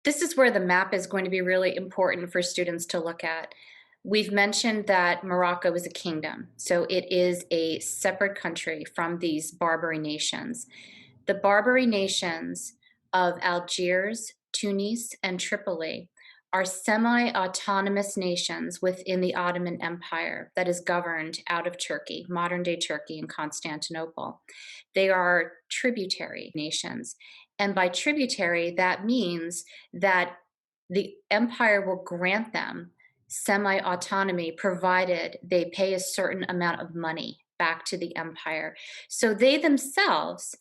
This is where the map is going to be really important for students to look at. We've mentioned that Morocco is a kingdom, so it is a separate country from these Barbary nations. The Barbary nations of Algiers, Tunis, and Tripoli are semi-autonomous nations within the Ottoman Empire that is governed out of Turkey, modern-day Turkey and Constantinople. They are tributary nations. And by tributary, that means that the empire will grant them semi-autonomy provided they pay a certain amount of money back to the empire. So they themselves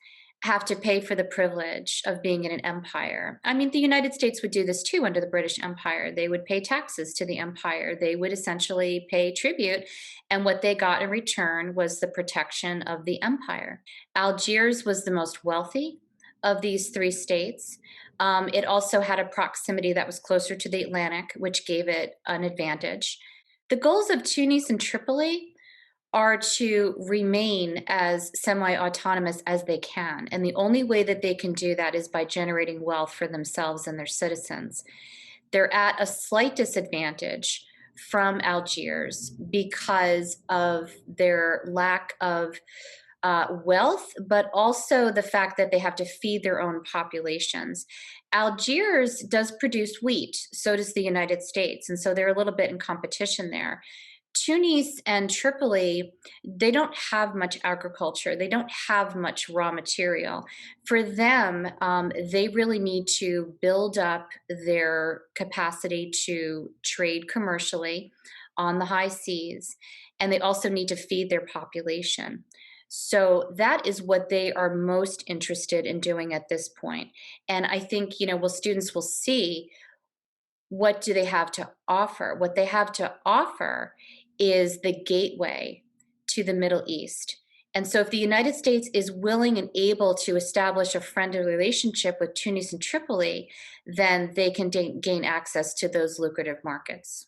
have to pay for the privilege of being in an empire. I mean, the United States would do this too under the British Empire. They would pay taxes to the empire. They would essentially pay tribute, and what they got in return was the protection of the empire. Algiers was the most wealthy of these three states. It also had a proximity that was closer to the Atlantic, which gave it an advantage. The goals of Tunis and Tripoli are to remain as semi-autonomous as they can. And the only way that they can do that is by generating wealth for themselves and their citizens. They're at a slight disadvantage from Algiers because of their lack of wealth, but also the fact that they have to feed their own populations. Algiers does produce wheat, so does the United States, and so they're a little bit in competition there. Tunis and Tripoli, they don't have much agriculture. They don't have much raw material. For them, they really need to build up their capacity to trade commercially on the high seas, and they also need to feed their population. So that is what they are most interested in doing at this point. And I think, well, students will see what do they have to offer. What they have to offer is the gateway to the Middle East. And so if the United States is willing and able to establish a friendly relationship with Tunis and Tripoli, then they can gain access to those lucrative markets.